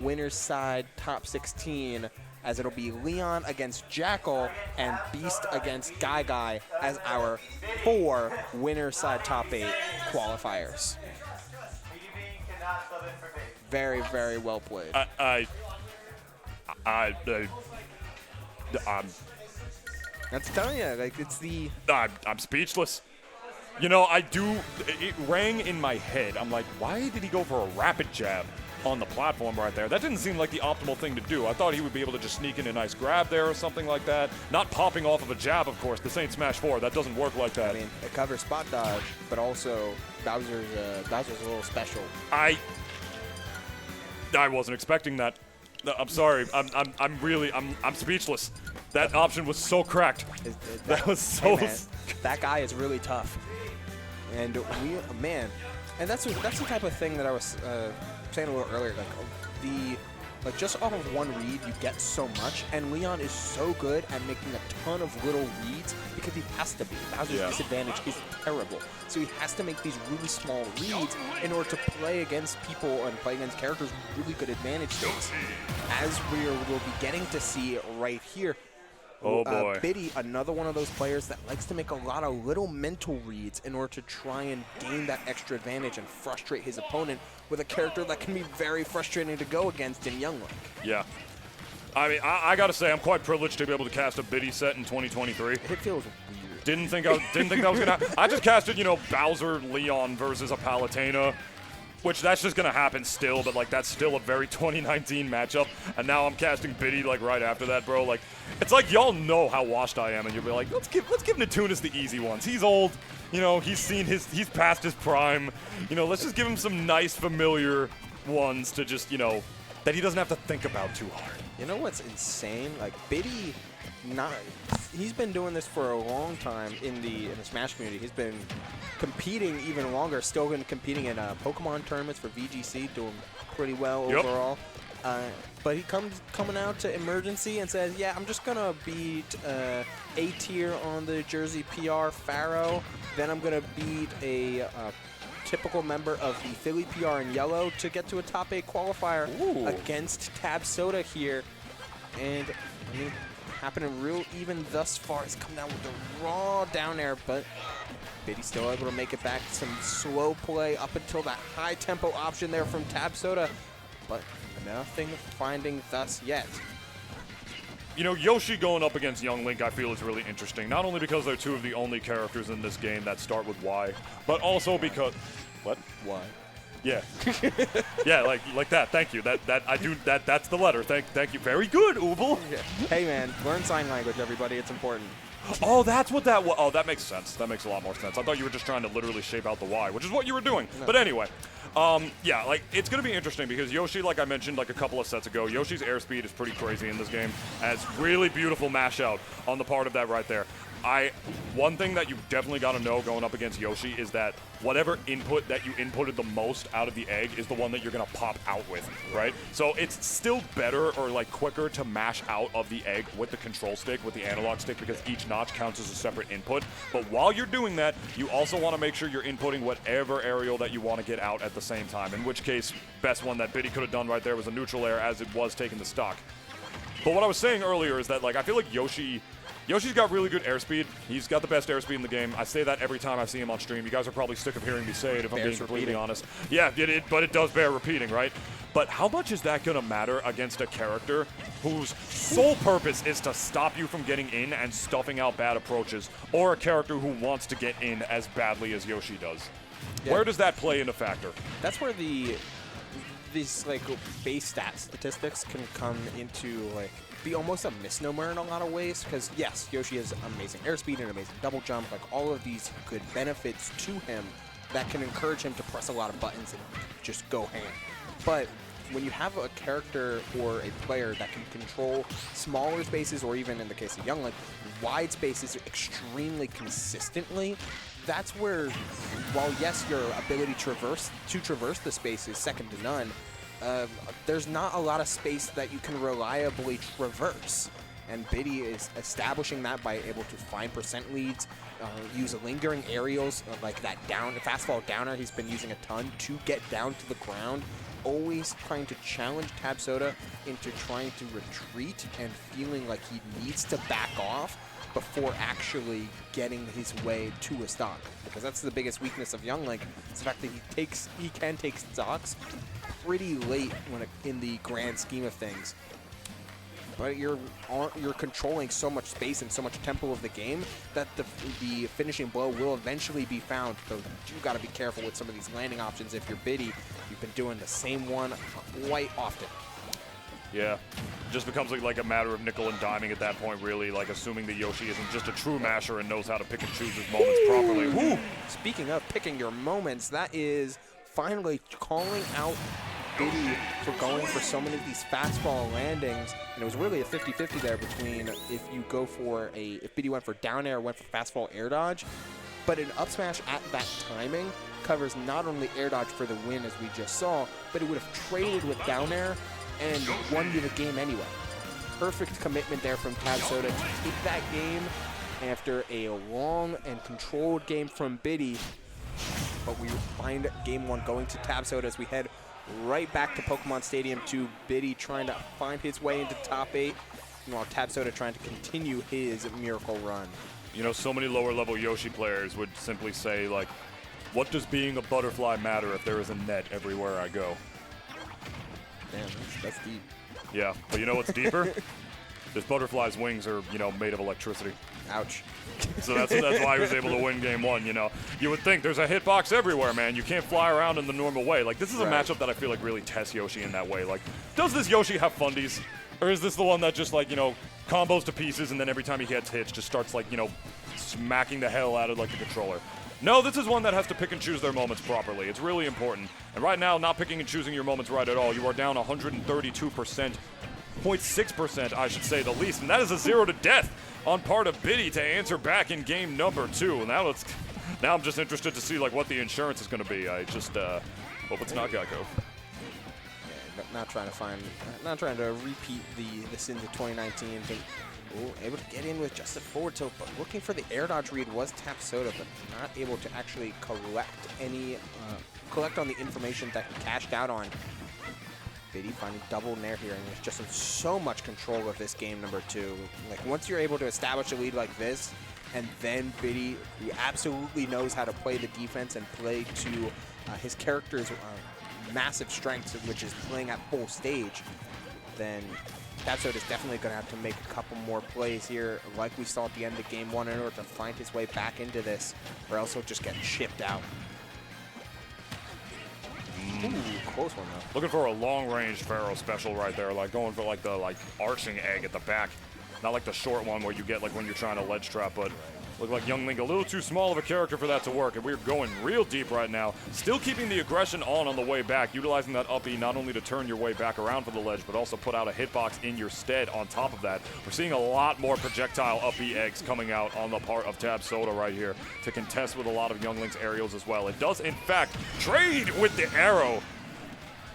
winner's side top 16, as it'll be Leon against Jackal and Beast against Guy as our 4 winner's side top 8 qualifiers. Very, very well played. That's telling you, like, it's the... I'm speechless. You know, it rang in my head. I'm like, why did he go for a rapid jab on the platform right there? That didn't seem like the optimal thing to do. I thought he would be able to just sneak in a nice grab there or something like that. Not popping off of a jab, of course. This ain't Smash 4. That doesn't work like that. I mean, it covers spot dodge, but also Bowser's a little special. I wasn't expecting that. No, I'm sorry. I'm speechless. That option was so cracked. That was so... Hey man, that guy is really tough. And and that's the type of thing that I was saying a little earlier. Like just off of one read, you get so much, and Leon is so good at making a ton of little reads because he has to be. Bowser's disadvantage is terrible, so he has to make these really small reads in order to play against people and play against characters with really good advantage states. As we'll be getting to see right here. Oh boy. Biddy, another one of those players that likes to make a lot of little mental reads in order to try and gain that extra advantage and frustrate his opponent with a character that can be very frustrating to go against in Young Link. Yeah. I mean, I gotta say, I'm quite privileged to be able to cast a Biddy set in 2023. It feels weird. Didn't think that was gonna happen. I just casted, you know, Bowser Leon versus a Palutena, which that's just gonna happen still, but like that's still a very 2019 matchup. And now I'm casting Biddy like right after that, bro. Like, it's like y'all know how washed I am, and you'll be like, let's give Natunas the easy ones. He's old, you know, he's past his prime. You know, let's just give him some nice familiar ones to just, you know, that he doesn't have to think about too hard. You know what's insane? Like Biddy, he's been doing this for a long time in the Smash community. He's been competing even longer, still been competing in Pokemon tournaments for VGC, doing pretty well overall. But he coming out to Emergency and says, yeah, I'm just going to beat A tier on the Jersey PR Pharaoh. Then I'm going to beat a typical member of the Philly PR in yellow to get to a top 8 qualifier against Tabsoda here. And I mean, happening real even thus far. He's come down with the raw down air, but Biddy's still able to make it back. Some slow play up until that high tempo option there from Tabsoda, but nothing finding thus yet. You know, Yoshi going up against Young Link, I feel, is really interesting. Not only because they're 2 of the only characters in this game that start with Y, but also because... What? Y. Yeah. Yeah, like that. Thank you. That's the letter. Thank you. Very good, Ubel. Yeah. Hey man, learn sign language, everybody. It's important. Oh, that's what that was. Oh, that makes sense. That makes a lot more sense. I thought you were just trying to literally shape out the Y, which is what you were doing. No. But anyway, yeah, like, it's going to be interesting because Yoshi, like I mentioned like a couple of sets ago, Yoshi's airspeed is pretty crazy in this game. As really beautiful mash out on the part of that right there. One thing that you've definitely got to know going up against Yoshi is that whatever input that you inputted the most out of the egg is the one that you're going to pop out with, right? So it's still better or like quicker to mash out of the egg with the control stick, with the analog stick, because each notch counts as a separate input. But while you're doing that, you also want to make sure you're inputting whatever aerial that you want to get out at the same time, in which case, best one that Biddy could have done right there was a neutral air as it was taking the stock. But what I was saying earlier is that, like, I feel like Yoshi's got really good airspeed. He's got the best airspeed in the game. I say that every time I see him on stream. You guys are probably sick of hearing me say it, if I'm being completely honest. Yeah, but it does bear repeating, right? But how much is that going to matter against a character whose sole purpose is to stop you from getting in and stuffing out bad approaches, or a character who wants to get in as badly as Yoshi does? Yeah. Where does that play into factor? That's where these like base stat statistics can come into like be almost a misnomer in a lot of ways, because yes, Yoshi has amazing airspeed and amazing double jump, like all of these good benefits to him that can encourage him to press a lot of buttons and just go ham. But when you have a character or a player that can control smaller spaces, or even in the case of Young Link, wide spaces extremely consistently, that's where, while yes, your ability to traverse the space is second to none, there's not a lot of space that you can reliably traverse. And Biddy is establishing that by able to find percent leads, use lingering aerials like that fast fall downer he's been using a ton to get down to the ground always trying to challenge Tabsoda into trying to retreat and feeling like he needs to back off before actually getting his way to a stock. Because that's the biggest weakness of Youngling, is the fact that he can take stocks pretty late in the grand scheme of things. But you're controlling so much space and so much tempo of the game that the finishing blow will eventually be found. So you got to be careful with some of these landing options. If you're Biddy, you've been doing the same one quite often. Yeah, it just becomes like a matter of nickel and diming at that point, really, like assuming that Yoshi isn't just a true masher and knows how to pick and choose his moments properly. Woo! Speaking of picking your moments, that is finally calling out Biddy for going for so many of these fastball landings, and it was really a 50-50 there between if Biddy went for down air or went for fastball air dodge, but an up smash at that timing covers not only air dodge for the win as we just saw, but it would have traded with down air and won you the game anyway. Perfect commitment there from Tabsoda to take that game after a long and controlled game from Biddy, but we find game one going to Tabsoda as we head right back to Pokemon Stadium to Biddy trying to find his way into top 8, while Tabsoda trying to continue his miracle run. You know, so many lower level Yoshi players would simply say, like, what does being a butterfly matter if there is a net everywhere I go? Damn, that's deep. Yeah, but you know what's deeper? This butterfly's wings are, you know, made of electricity. Ouch. So that's why he was able to win game one, you know. You would think there's a hitbox everywhere, man. You can't fly around in the normal way. Like, this is a matchup that I feel like really tests Yoshi in that way. Like, does this Yoshi have fundies? Or is this the one that just, like, you know, combos to pieces and then every time he gets hits just starts, like, you know, smacking the hell out of, like, the controller? No, this is one that has to pick and choose their moments properly. It's really important. And right now, not picking and choosing your moments right at all. You are down 132%. 0.6%, I should say the least, and that is a 0 to death on part of Biddy to answer back in game number 2. Now I'm just interested to see like what the insurance is going to be. I just hope it's not Geico. Yeah, not trying to repeat the sins of 2019. But able to get in with just a forward tilt, but looking for the air dodge read was Tabsoda, but not able to actually collect on the information that he cashed out on. Biddy finding double nair here, and there's just so much control of this game number 2. Like, once you're able to establish a lead like this, and then Biddy, who absolutely knows how to play the defense and play to his character's massive strengths, which is playing at full stage, then Tabsoda is definitely going to have to make a couple more plays here, like we saw at the end of game 1, in order to find his way back into this, or else he'll just get chipped out. Ooh, close one though. Looking for a long-range Pharaoh special right there, like going for like the arching egg at the back. Not like the short one where you get like when you're trying to ledge trap, but look like Youngling a little too small of a character for that to work, and we're going real deep right now. Still keeping the aggression on the way back, utilizing that up E not only to turn your way back around for the ledge, but also put out a hitbox in your stead on top of that. We're seeing a lot more projectile up E eggs coming out on the part of Tabsoda right here to contest with a lot of Youngling's aerials as well. It does, in fact, trade with the arrow,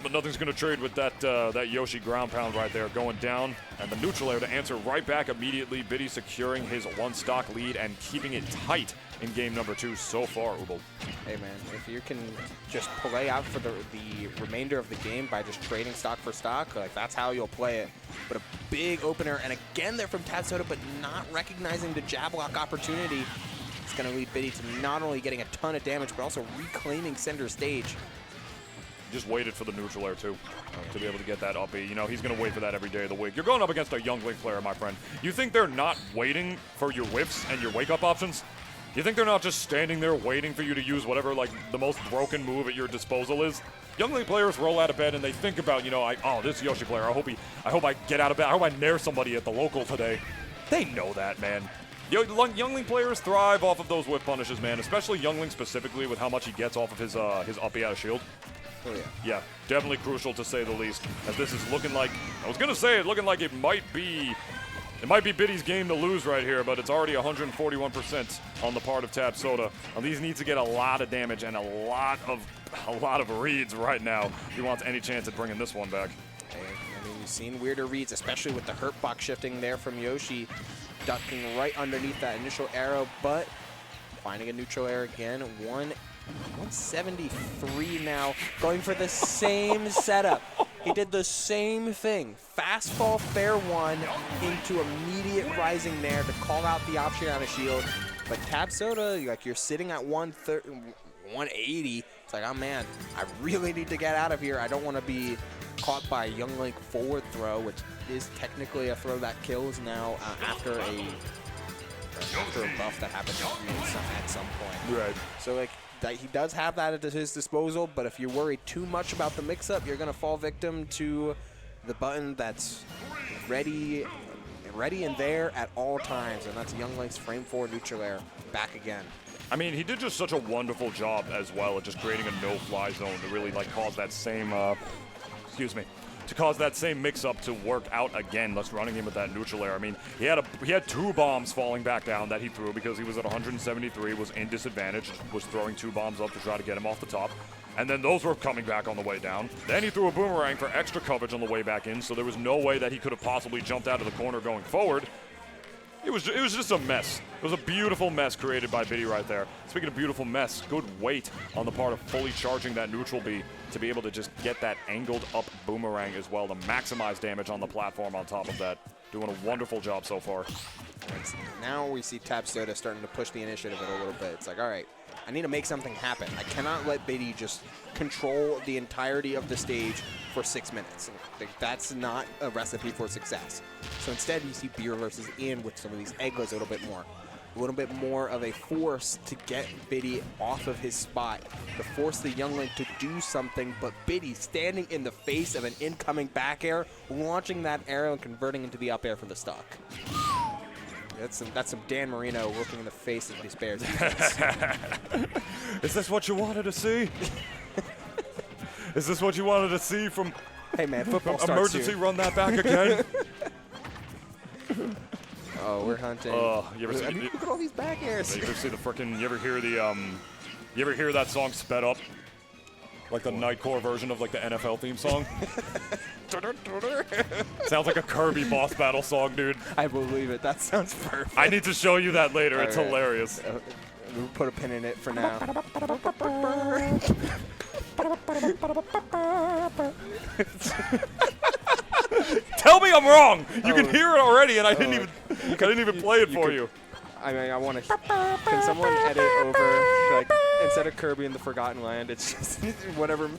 but nothing's going to trade with that Yoshi ground pound right there going down. And the neutral air to answer right back immediately. Biddy securing his 1-stock lead and keeping it tight in game number 2 so far, Ubel. Hey man, if you can just play out for the remainder of the game by just trading stock for stock, like that's how you'll play it. But a big opener, and again there from Tabsoda, but not recognizing the jab lock opportunity. It's going to lead Biddy to not only getting a ton of damage, but also reclaiming center stage. Just waited for the neutral air too to be able to get that up E. You know, he's going to wait for that every day of the week. You're going up against a Youngling player, my friend. You think they're not waiting for your whiffs and your wake-up options? You think they're not just standing there waiting for you to use whatever, like, the most broken move at your disposal is? Youngling players roll out of bed and they think about, you know, oh, this Yoshi player, I hope I get out of bed. I hope I nair somebody at the local today. They know that, man. Youngling players thrive off of those whiff punishes, man, especially Youngling specifically with how much he gets off of his up E out of shield. Oh, yeah. Yeah, definitely crucial to say the least. As this is looking like, I was gonna say it looking like it might be Biddy's game to lose right here, but it's already 141% on the part of Tabsoda. Now, these need to get a lot of damage and a lot of reads right now if he wants any chance at bringing this one back. Hey, I mean, we've seen weirder reads, especially with the hurt box shifting there from Yoshi, ducking right underneath that initial arrow, but finding a neutral air again. 1 173 now, going for the same setup. He did the same thing. Fastball fair one into immediate rising there to call out the option on a shield. But Tabsoda, like, you're sitting at 180. It's like, oh man, I really need to get out of here. I don't want to be caught by a Young Link forward throw, which is technically a throw that kills now after a buff that happened at some point. Right. So like, he does have that at his disposal, but if you worry too much about the mix-up, you're going to fall victim to the button that's ready and there at all times, and that's Young Link's frame 4 neutral air back again. I mean, he did just such a wonderful job as well at just creating a no-fly zone to really like cause that same, cause that same mix-up to work out again. Let's running in with that neutral air. I mean, he had 2 bombs falling back down that he threw because he was at 173, was in disadvantage, was throwing 2 bombs up to try to get him off the top. And then those were coming back on the way down. Then he threw a boomerang for extra coverage on the way back in, so there was no way that he could have possibly jumped out of the corner going forward. It was just a mess. It was a beautiful mess created by Biddy right there. Speaking of beautiful mess, good weight on the part of fully charging that neutral B to be able to just get that angled up boomerang as well to maximize damage on the platform on top of that. Doing a wonderful job so far. Now we see Tabsoda starting to push the initiative a little bit. It's like, all right, I need to make something happen. I cannot let Biddy just control the entirety of the stage for 6 minutes. Like, that's not a recipe for success. So instead, you see Beer versus Ian with some of these egglets a little bit more of a force to get Biddy off of his spot, to force the Young Link to do something, but Biddy standing in the face of an incoming back air, launching that arrow and converting into the up air for the stock. That's some Dan Marino looking in the face of these Bears. Is this what you wanted to see? Is this what you wanted to see from? Hey man, football starts emergency soon. Run that back again. Oh, we're hunting. You ever see, look at all these back airs. You ever see the freaking? You ever hear the You ever hear that song sped up? Like the Nightcore version of like the NFL theme song? Sounds like a Kirby boss battle song, dude. I believe it. That sounds perfect. I need to show you that later. It's right. Hilarious. We'll put a pin in it for now. Tell me I'm wrong. You can hear it already, and I didn't even play it for you. I mean, I want to. Can someone edit over, like, instead of Kirby in the Forgotten Land, it's just whatever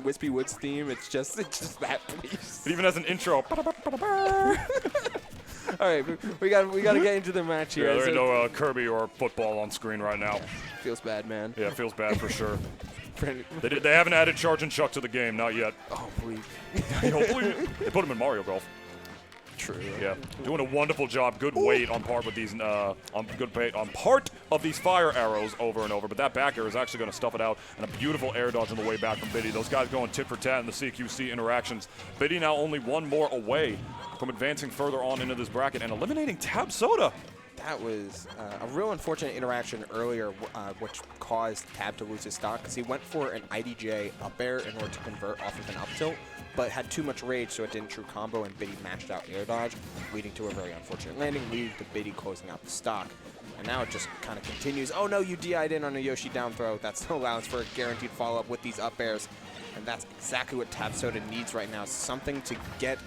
Wispy Woods theme. It's just that piece. It even has an intro. All right, we got to get into the match here. Yeah, there ain't no Kirby or football on screen right now. Feels bad, man. Yeah, it feels bad for sure. They haven't added Charge and Chuck to the game, not yet. Oh, please. They put him in Mario Golf. True. Yeah, doing a wonderful job. Good weight on part with these, on part of these fire arrows over and over. But that back air is actually going to stuff it out, and a beautiful air dodge on the way back from Biddy. Those guys going tit for tat in the CQC interactions. Biddy now only one more away from advancing further on into this bracket and eliminating Tabsoda. That was a real unfortunate interaction earlier, which caused Tab to lose his stock, because he went for an IDJ up air in order to convert off of an up tilt, but had too much rage, so it didn't true combo, and Biddy matched out air dodge, leading to a very unfortunate landing, leading to Biddy closing out the stock. And now it just kind of continues. Oh no, you DI'd in on a Yoshi down throw. That's no allowance for a guaranteed follow-up with these up airs. And that's exactly what Tabsoda needs right now, something to get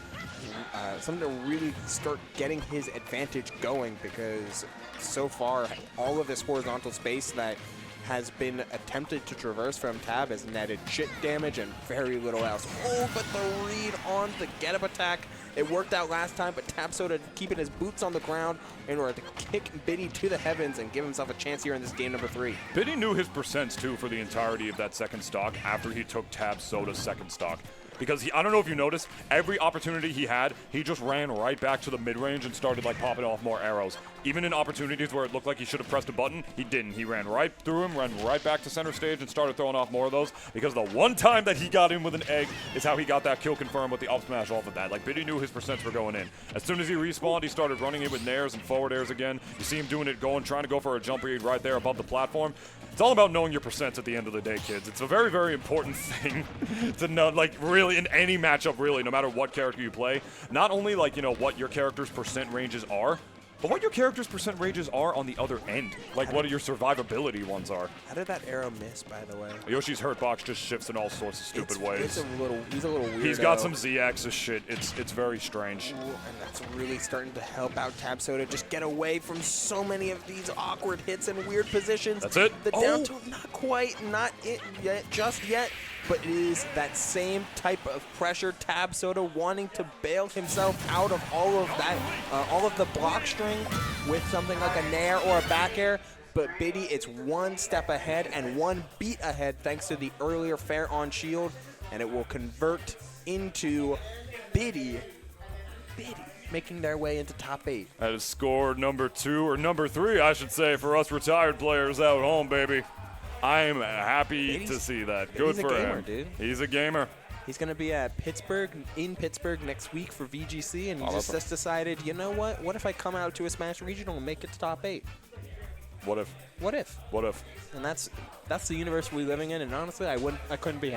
something to really start getting his advantage going, because so far all of this horizontal space that has been attempted to traverse from Tab has netted shit damage and very little else. Oh, but the read on the get-up attack, it worked out last time, but Tabsoda keeping his boots on the ground in order to kick Biddy to the heavens and give himself a chance here in this game number 3. Biddy knew his percents too for the entirety of that second stock after he took Tabsoda's second stock. Because I don't know if you noticed, every opportunity he had, he just ran right back to the mid-range and started like popping off more arrows. Even in opportunities where it looked like he should have pressed a button, he didn't. He ran right through him, ran right back to center stage and started throwing off more of those, because the one time that he got in with an egg is how he got that kill confirmed with the up smash off of that. Like, Biddy knew his percents were going in. As soon as he respawned, he started running in with nairs and forward airs again. You see him doing it, trying to go for a jump read right there above the platform. It's all about knowing your percents at the end of the day, kids. It's a very, very important thing to know, like, really, in any matchup, really, no matter what character you play. Not only, like, you know, what your character's percent ranges are, But what your character's percent rages are on the other end. Like what your survivability ones are. How did that arrow miss, by the way? Yoshi's hurt box just shifts in all sorts of stupid ways. He's a little weird. He's got some Z-axis shit. It's very strange. Ooh, and that's really starting to help out Tabsoda just get away from so many of these awkward hits and weird positions. That's it. The down tilt, not quite, not it yet, just yet. But it is that same type of pressure. Tabsoda wanting to bail himself out of all of that, all of the block string with something like a nair or a back air. But Biddy, it's one step ahead and one beat ahead thanks to the earlier fair on shield. And it will convert into Biddy making their way into top 8. That is score number 2, or number 3, I should say, for us retired players out home, baby. I'm happy to see that. Good for him. Dude. He's a gamer. He's going to be at Pittsburgh, next week for VGC, and he just decided, you know what? What if I come out to a Smash Regional and make it to top 8? What if? What if? What if? And that's the universe we're living in, and honestly, I couldn't be happier.